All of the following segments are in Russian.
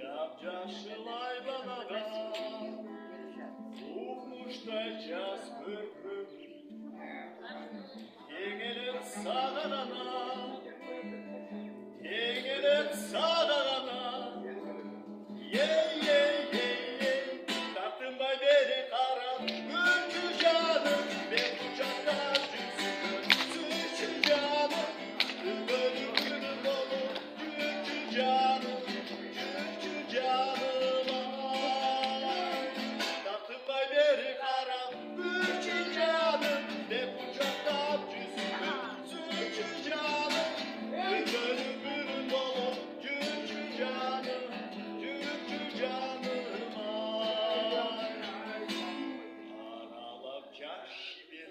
Yapcaşılay bana da Soğukmuşta cas pırpır Yengelim sağlarana Yengelim sağlarana Ye ye ye ye Taktım bay beni kara Gülcü canım Ben kucakta Süçü canım Gülgölüm gülüm dolu Gülcü canım Gülcü canım ay Taktım bay beni kara Gülcü canım Ben kucakta Süçü canım Gülgölüm gülüm dolu Gülcü canım Gülcü canım ay Aralap çarşı bir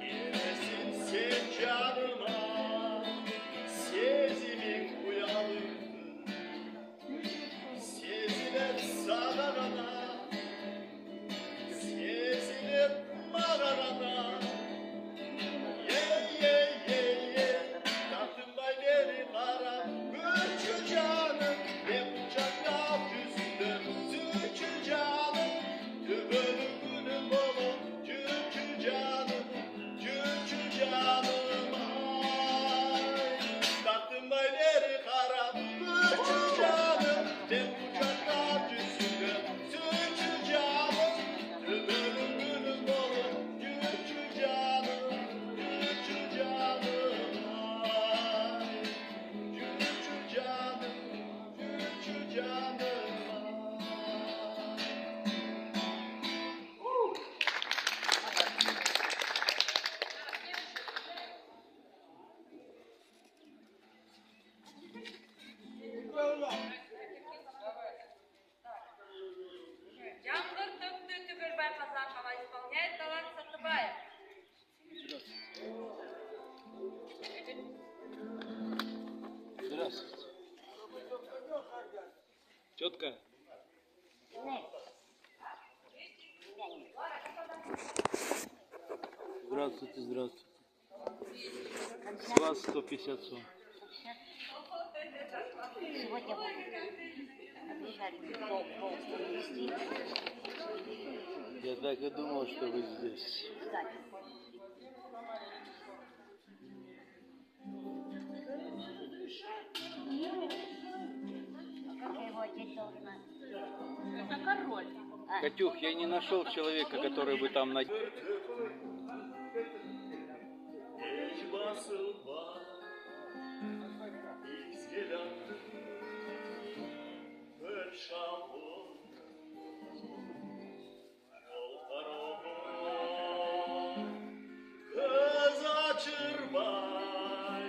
Giresin sen canıma Sezimin uyanık Sezilir sararana Sezilir mararana Ye ye ye ye Taktım bay beni kara Gülçü canım Ne bucakta küstüm Süçü canım Tübölüm gülüm bolu Gülçü canım Gülçü canım ay Taktım bay beni kara Gülçü canım Ne bucakta küstüm Süçü canım Tübölüm gülüm bolu Gülçü canım Gülçü canım ay Gülçü canım Gülçü canım ay Ямгыр төкті түгілбай Казакова исполняет талант Сатыбаев. Здравствуйте. Тетка. Здравствуйте, здравствуйте. С вас 150 сом. Сегодня обещали пол привезти. Я так и думал, что вы здесь. Кстати. А как я его одеть должна? Это король. Катюх, я не нашел человека, который бы там на... Geç basılma İzgilen Perşambul Yol karavun Kız açırbay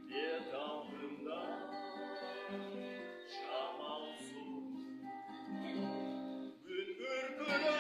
Bir damlımda Şamal su Gün gürgürü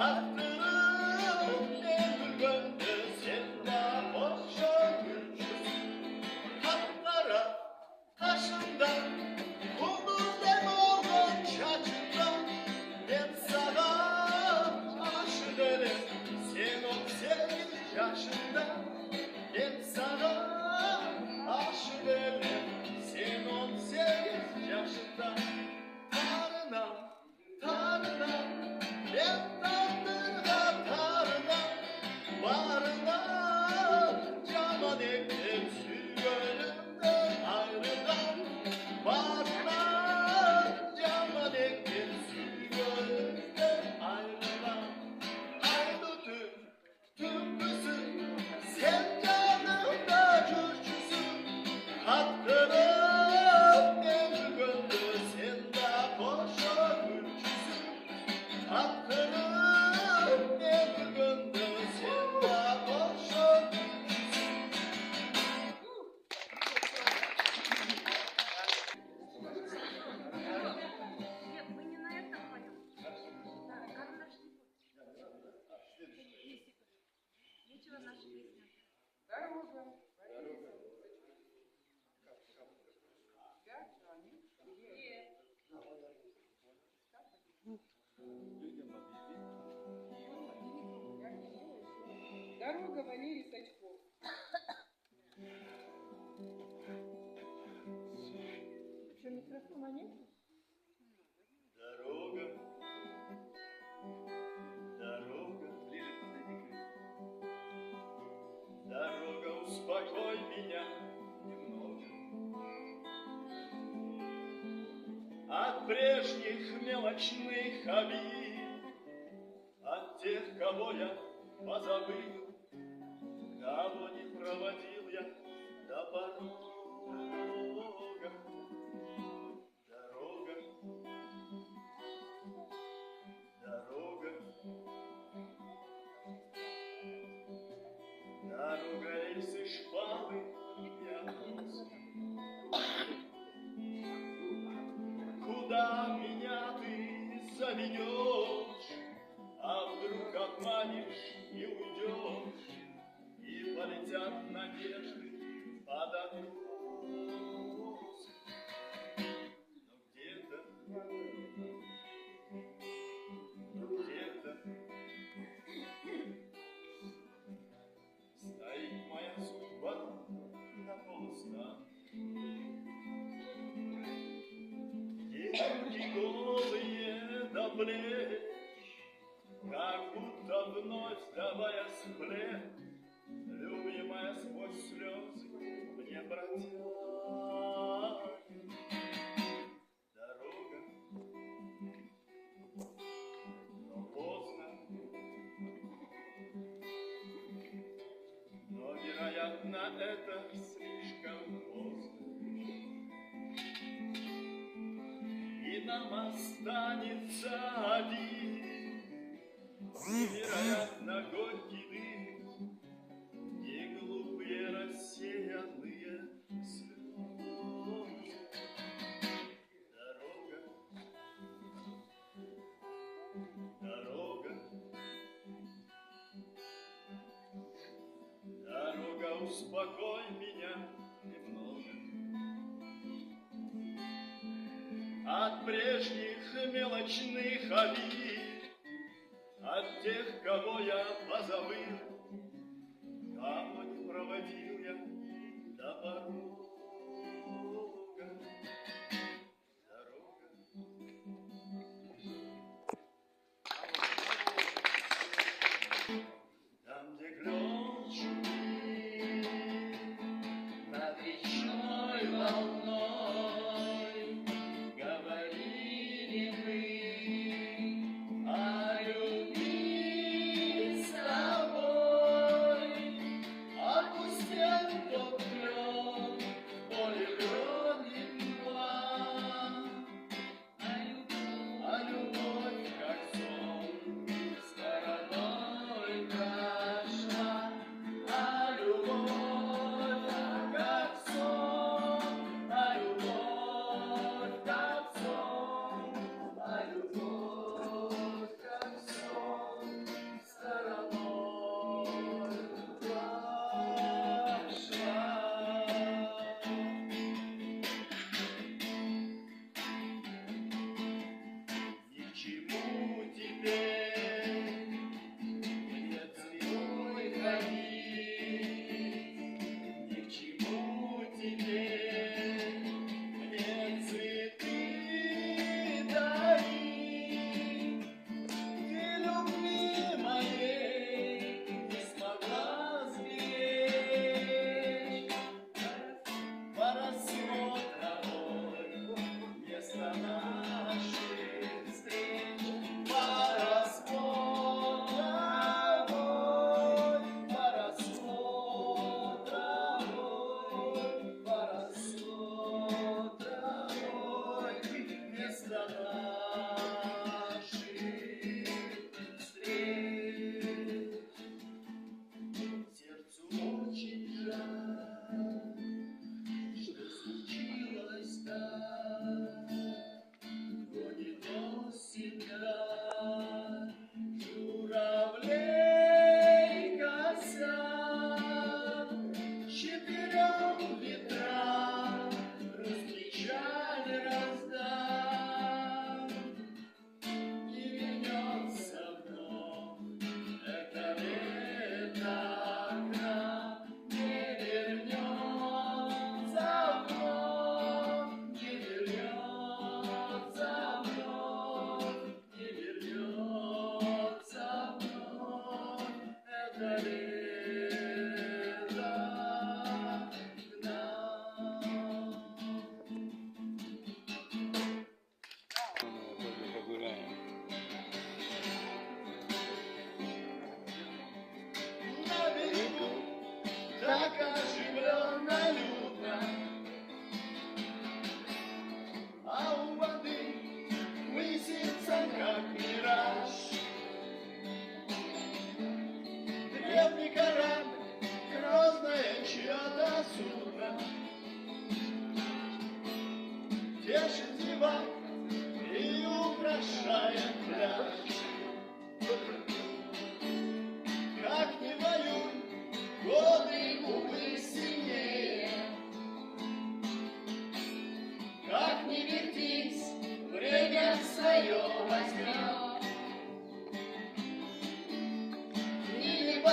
Attırım Eylül gönlü sende boşa gülçüz. Hatlara taşından kunduz dem oğlum çaçından. Ben sana aşık ederim sen 18 yaşında. Ben sana aşık ederim sen 18 yaşında. Tarına, tarına, ben tandırda tarına, varına, canan ektim sü gönlümden ayrılan. Varına, canan ektim sü gönlümden ayrılan. Aydutu, tümbüsü, sen canımda kürküsün. Hattırım Eylül gönlü sende boşa gülçüsün. Hattırım Eylül gönlü sende boşa gülçüsün. Нет, мы не на этом поем. Да, карандаш не будет. Нечего наши песни. Дорога Валерий Сачков. Что, микрофона нет? Дорога, дорога, дорога, успокой меня немного. От прежних мелочных обид, от тех, кого я позабыл, кого не проводил я до порога. Дорога, дорога, дорога, рельсы, шпалы, я куда меня ты заведешь, а вдруг обманешь и уйдешь, и полетят надежды под откос. Но где-то стоит моя судьба на полустанке. Руки голые до плеч, как будто вновь давая сплет, любимая сквозь слезы мне протянет. Дорога, но поздно, но, вероятно, это слишком поздно. И нам останется один невероятно горький дым и глупые рассеянные слезы. Дорога, дорога, дорога, успокой меня немного. От прежних мелочных обид, от тех, кого я позабыл, кого не проводил я до порога. Дорога. Там, где клен шумит над речной волной, говорили мы о любви с тобой. Опустел тот клен, поле гонит мгла, а любовь, как сон, стороной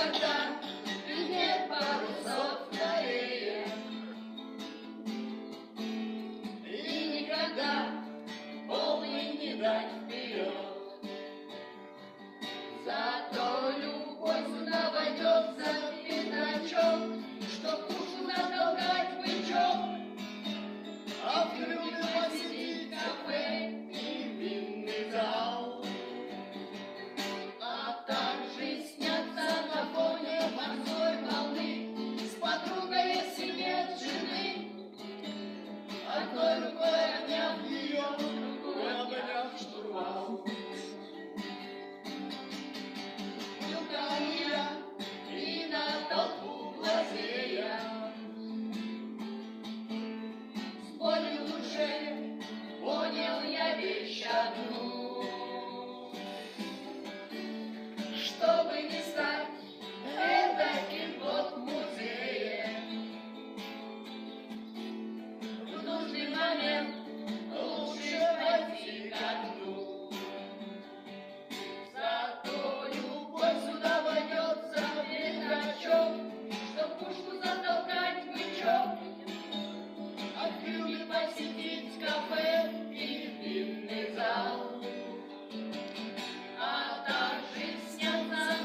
борта, и нет парусов скорее. И никогда волны не дать вперед. Зато любой сюда войдет за пятачок, чтоб душу затолкать бычок, а в трюме посетить кафе и винный зал. А также снятся на фоне морской волны с подругой, если нет жены, одной рукой обняв ее, другой обняв штурвал. И на толпу глазея, с болью в душе понял я вещь одну. Чтобы не стать этаким вот музеем, в нужный момент лучше пойти ко дну. Зато любовь сюда войдет за пятачок, чтоб пушку затолкать в бычок, а в трюме посетить кафе и винный зал. А также снятся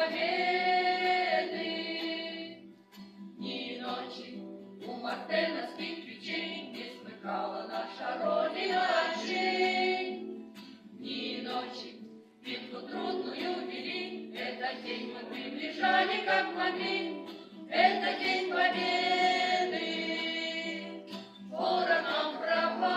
победы. Дни и ночи у мартеновских печей не смыкала наша Родина отжей. Дни и ночи битву трудную вели, этот день мы приближали как могли, это день победы. Ворог нам права,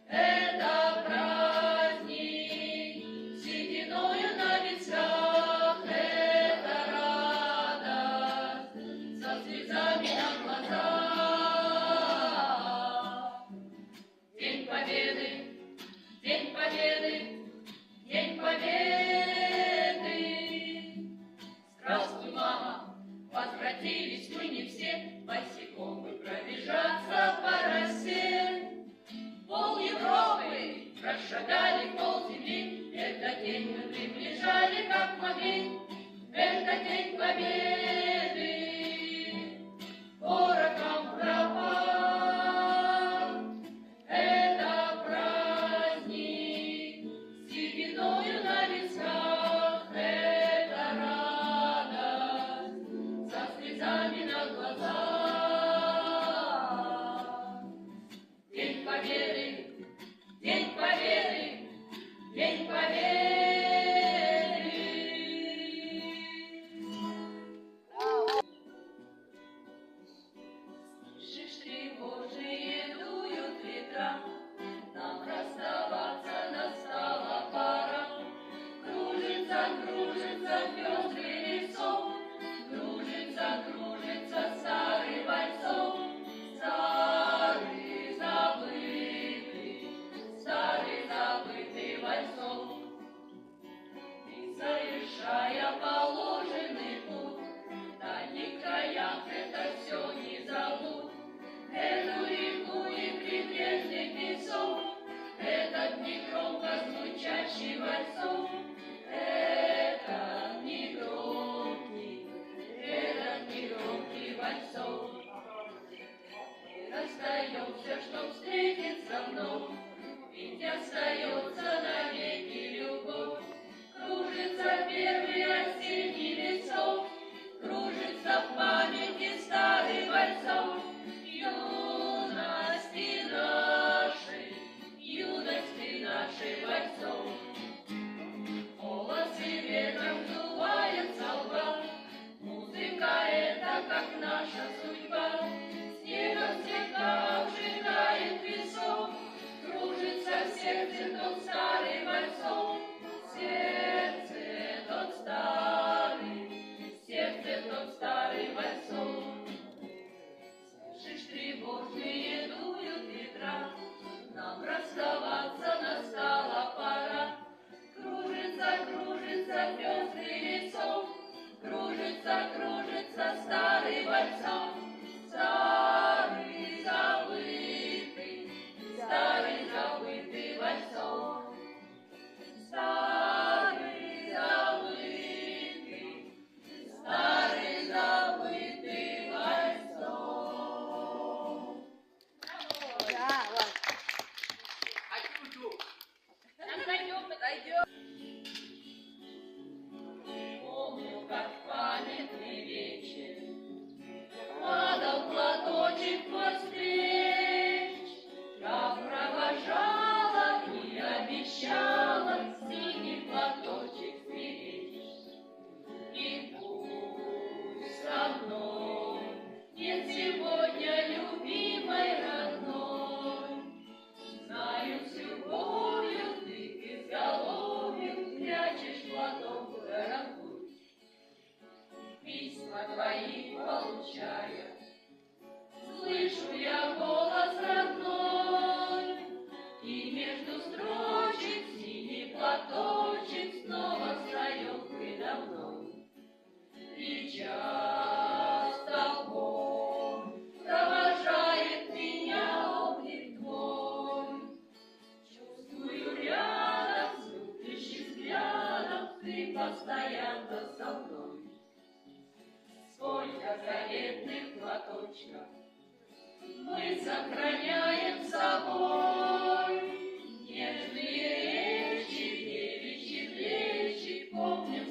это праздник, сединою на лицах, это радость, со слезами на глазах. День победы, день победы, день победы. Здравствуй, мама, возвратились мы не все, босиком бы пробежаться по росе. Пол Европы прошагали, пол земли, этот день мы приближали как могли, это день победы. Ворог нам пропал, это праздник, сединою на висках, это радость, со слезами на глазах. День победы, день победы, день победы. Слышишь, тревожные дуют ветра, нам расставаться настала пора. Кружится, кружится пестрый лесок, кружится, кружится старый вальсок, старый забытый вальсок. И совершая положенный путь, в дальних краях это все не забудь. Эту реку и прибрежный песок, этот негромко звучащий вальсок, этот негромкий вальсок. И расстаемся, чтоб встретиться вновь, ведь остается навеки любовь. Кружится первый осенний лесок, кружится в памяти старый вальсок. Юности нашей вальсов. Волосы ветром сдувает со лба, музыка это как наша судьба. Снегом слегка обжигает песок, кружится в сердце тот старый вальсок. Сердце тот старый вальсок. Слышишь, тревожные дуют ветра, нам расставаться настала пора. Кружится, кружится пестрый лесок, кружится, кружится старый вальсок. Старый забытый вальсок. Старый забытый вальсок. Да, вот. Помню, как памятный вечер падал платочек твой встреч. Я провожала и обещала синий платочек сберечь. И пусть со мной нет сегодня любимой родной, знаю, с любовью ты к изголовью прячешь платок дорогой. Письма твои получая, слышу я голос родной, и между строчек синий платочек снова встает предо мной. И часто боль провожает меня облик твой. Чувствую рядом, смотрящий взглядом, ты постоянно со мной. Сколько заветных платочков мы сохраняем с собой. Нежные речи, девичьи плечи, помним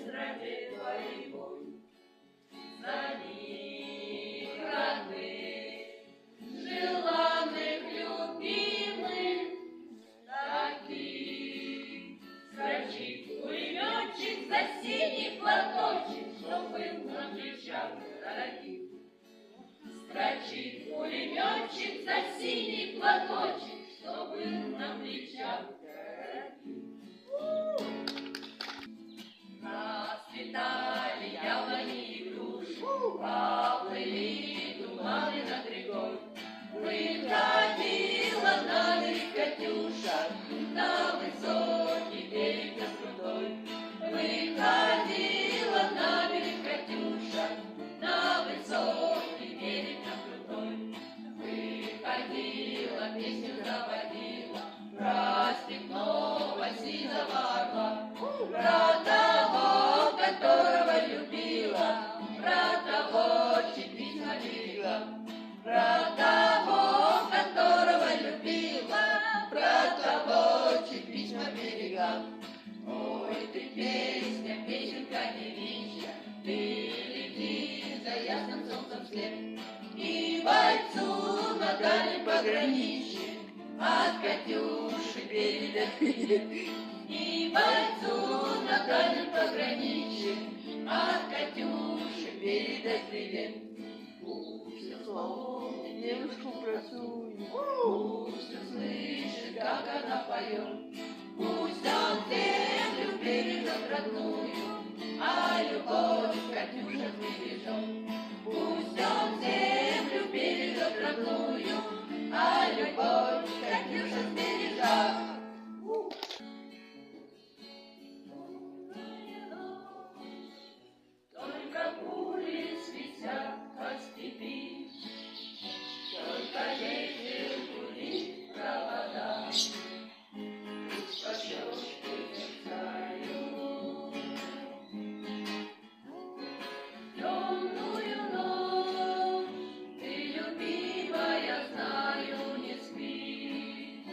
платочек, что был на плечах дорогих. Строчит пулеметчик за синий платочек, что был на плечах дорогих. Расцветали яблони и груши, поплыли туманы над рекой. Выходила на берег Катюша, на высокий берег над крутой. Выходила на берег Катюша, на высокий берег над крутой. Выходила, песню заводила про степного сизого орла, про того, которого любила, про того, чьи письма берегла, про того, которого любила, про того, чьи письма берегла. Ой, ты песня, песенка девичья, ты лети за ясным солнцем вслед, и бойцу на дальнем пограничье от Катюши передай привет. И бойцу на дальнем пограничье от Катюши передай привет. Пусть вспомнит девушку простую, пусть услышит, как она поет. Пусть он землю бережет родную, а любовь Катюша бережет. Пусть он землю бережет родную, а любовь Катюша бережет. Только пули светят по степи, только ветер гулит провода, по щечке мерцаю. Темную ночь ты, любимая, знаю, не спишь,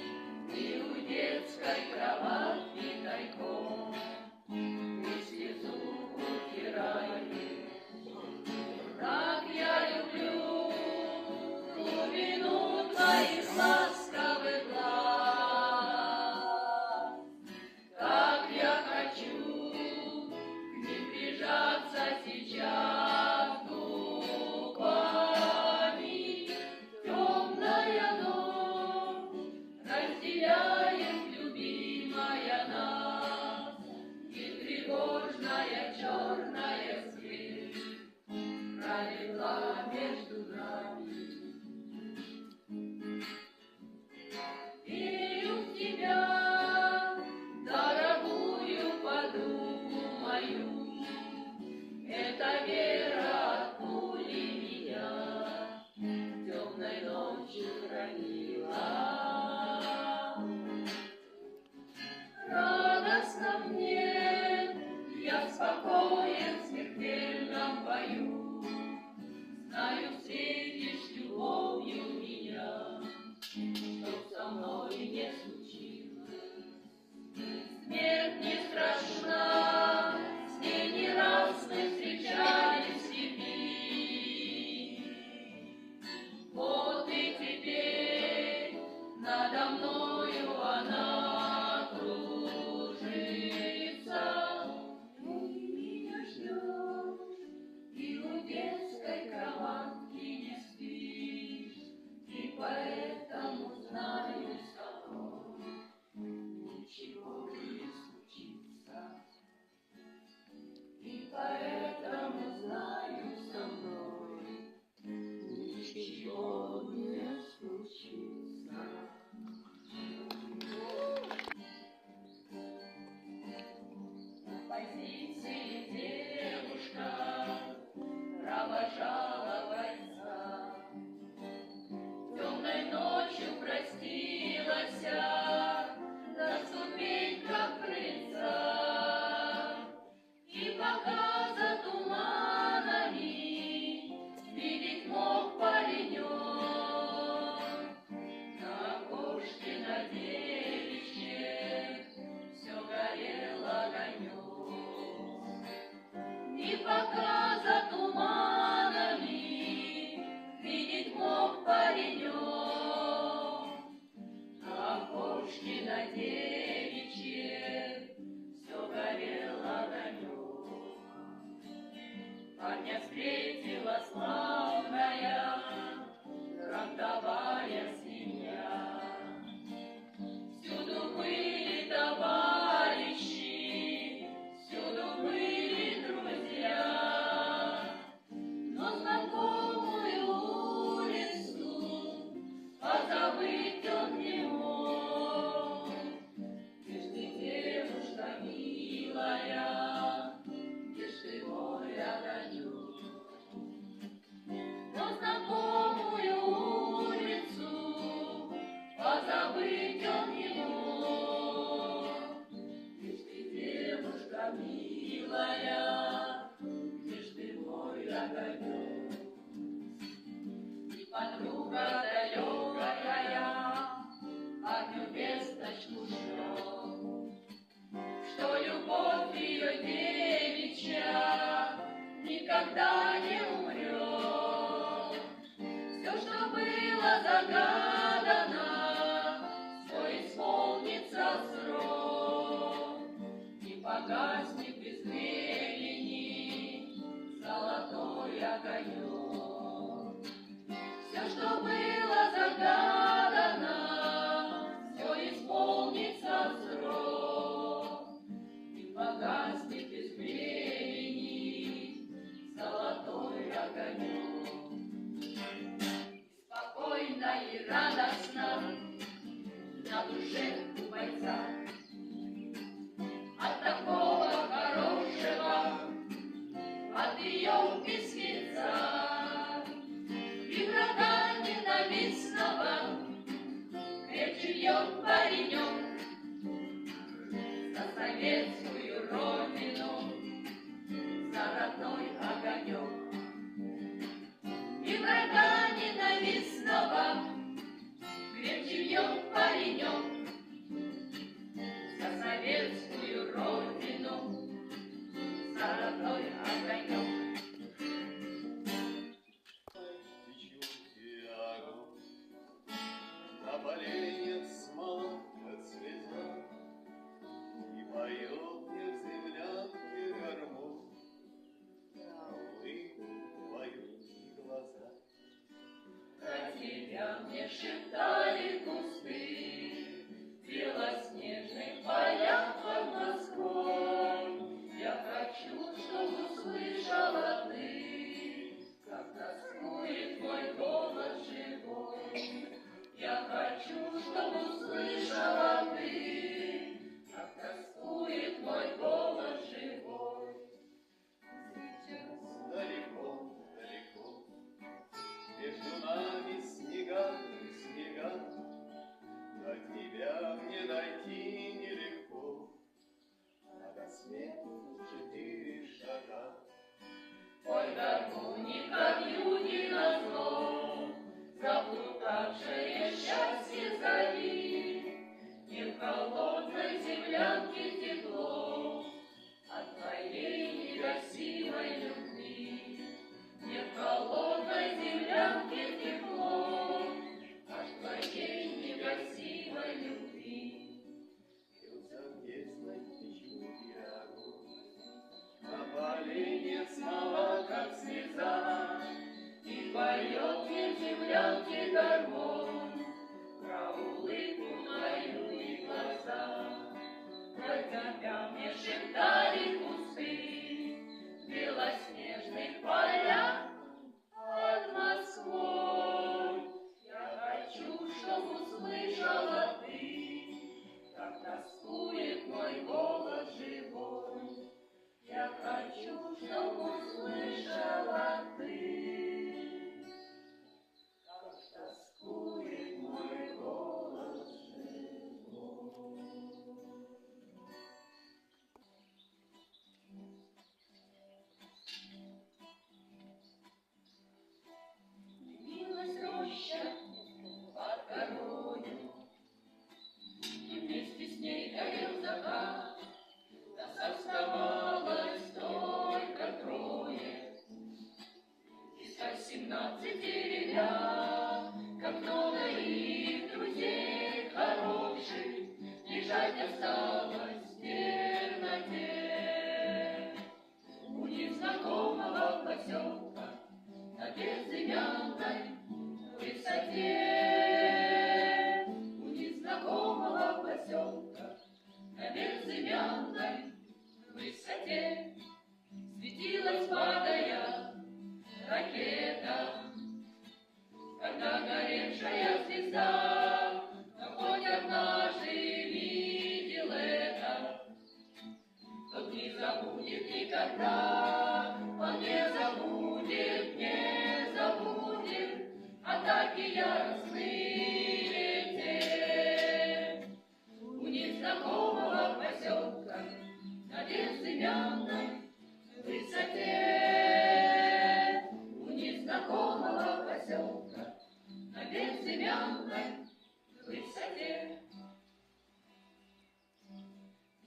ты у детской кроватки тайком ты слезу утираешь. Как я люблю глубину твоих ласковых глаз, как я хочу к ним прижаться сейчас губами. Темная ночь разделяет, любимая, нас, и тревожная черная свет пролегла между нами. Верю в тебя, дорогую подругу мою, эта вера от пули меня темной ночью хранила. Радостно мне, я спокоен в смертельном бою, знаю, встретишь любовью меня, что со мной не случилось. Смерть не страшна, с ней не раз мы встречались в степи. Вот и теперь надо мною она кружится. Ты меня ждешь, и у детской кроватки не спишь. парня встретила славная фронтовая семья. Всюду были товарищи, всюду были друзья, но знакомую улицу позабыть он не мог. Где ж ты, девушка милая, где ж ты, мой огонек? Но знакомую улицу позабыть он не мог. Где ж ты, девушка милая, где ж ты, мой огонек? И подруга далекая огню весточку шлет, что любовь ее девичья никогда не умрет. Все, что было загадано, все исполнится срок, не погаснет без времени золотой огонек. Все, что было загадано, все исполнится срок, не погаснет без времени золотой огонек. Спокойно и радостно на душе у бойца от такого хорошего, от ее письмеца. И врага ненавистного крепче бьет паренек за советскую родину, за родной огонек. И врага ненавистного крепче бьет паренек за советскую родину, за родной огонек. Течет огонь, на поленьях смола, как слеза, и поет мне в землянке гармонь, на улыбку твою и глаза. Про тебя мне шептали кусты, белоснежных полях под Москвой. Я хочу, чтобы услышала ты, как тоскует мой голос живой. Я хочу, чтобы услышала ты, как тоскует мой голос живой. Сейчас Далеко, далеко, между нами снега, снега, до тебя мне дойти нелегко, а до свету 4 шага. ой, гармоника бьюни назло, заплутавшее счастье зови. Не в холодной землянке тепло от твоей негасимой любви. Не в холодной землянке тепло от твоей негасимой любви. Бьется в небесной печуги огонь, на поленьях смола, как слеза, И поет мне в землянке гармонь про улыбку твою и глаза. Про тебя мне шептали кусты белоснежных полях под Москвой. Я хочу, чтоб услышала ты, как тоскует мой голос живой. Я хочу, чтоб услышала ты, как тоскует мой голос живой. Явилась роща под горою, и вместе с ней горел закат. Нас оставалось только трое из 18 ребят, как много их друзей хороших, лежать осталось в темноте. У незнакомого никогда он не забудет, атаки яростные те. У незнакомого поселка на безымянной высоте, у незнакомого поселка на безымянной высоте.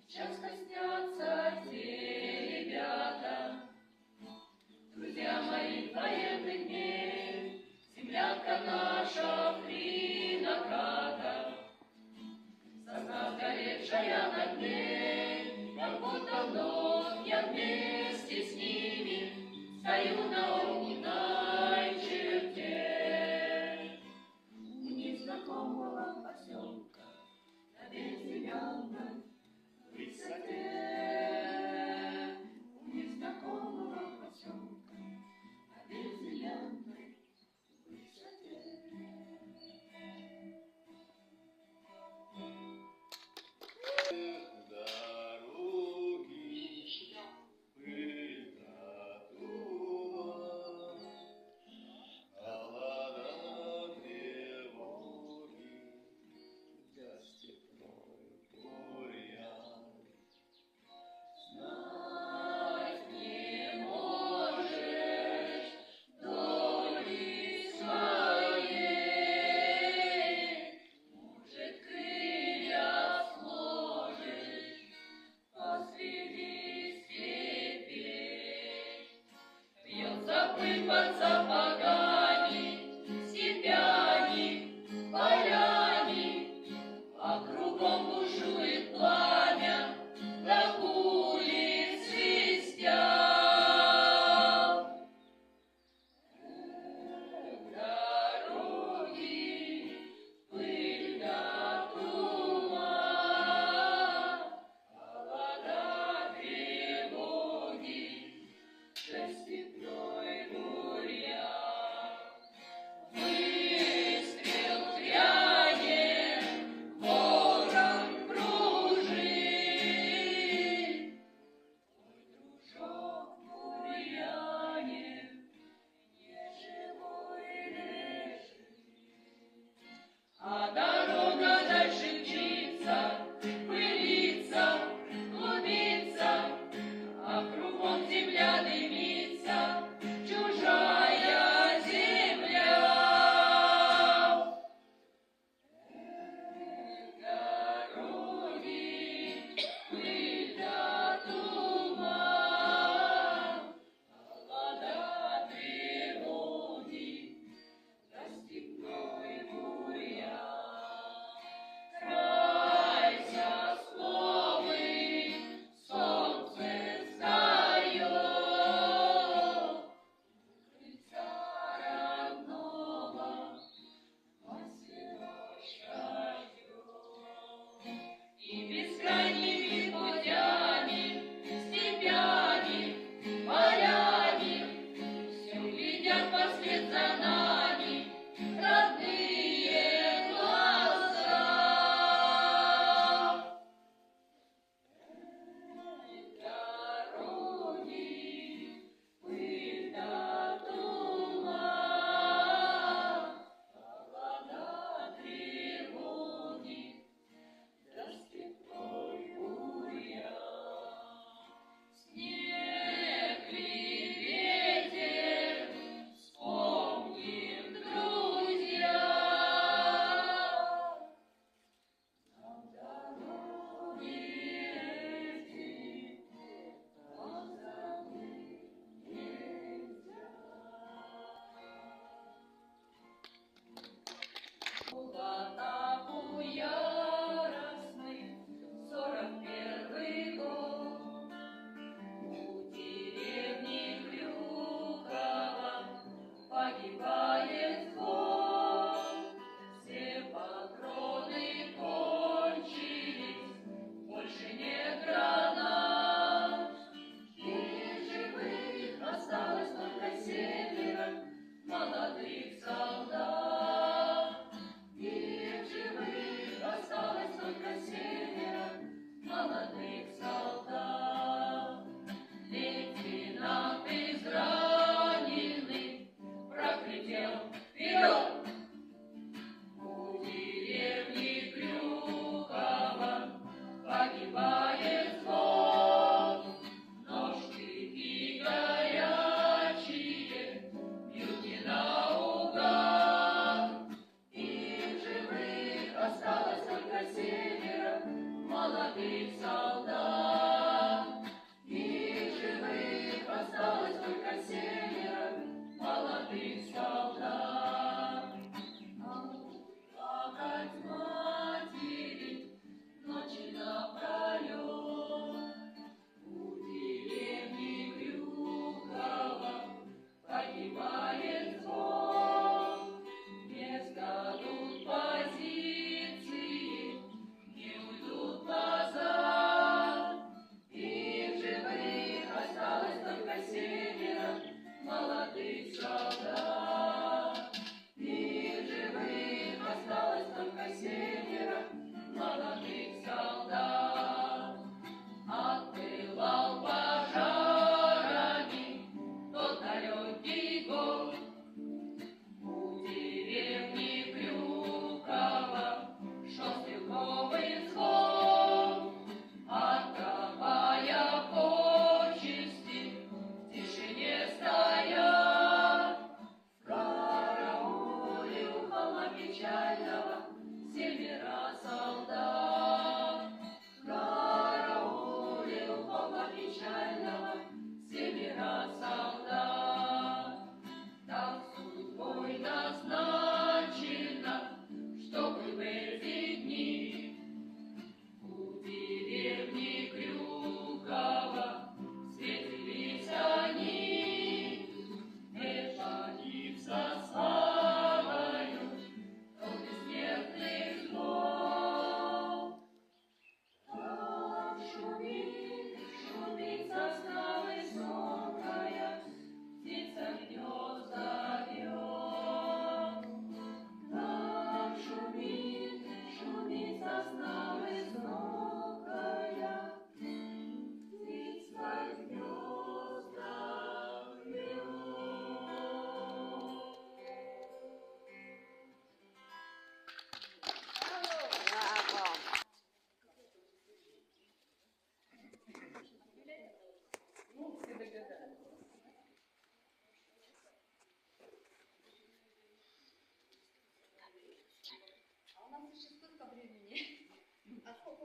Часто снятся те ребята,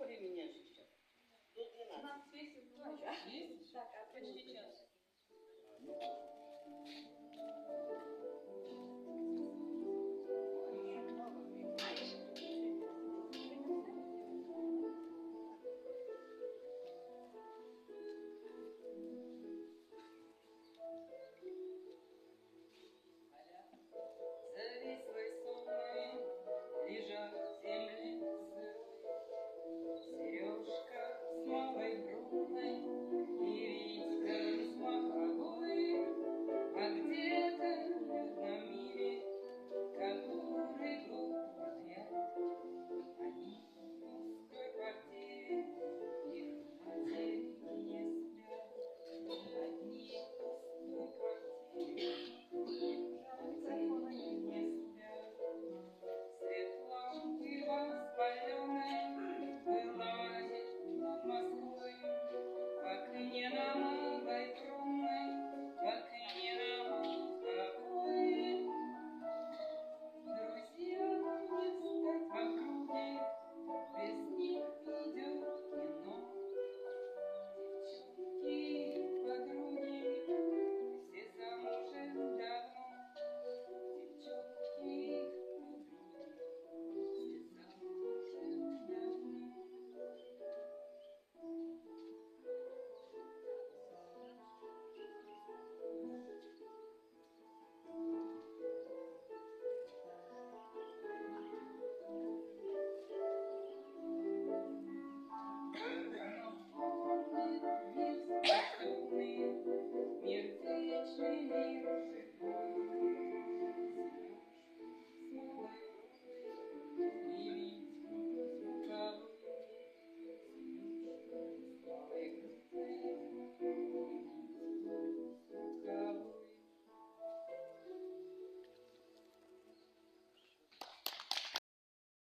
времени сейчас? До 12. У нас весь Есть? Так, а почти час.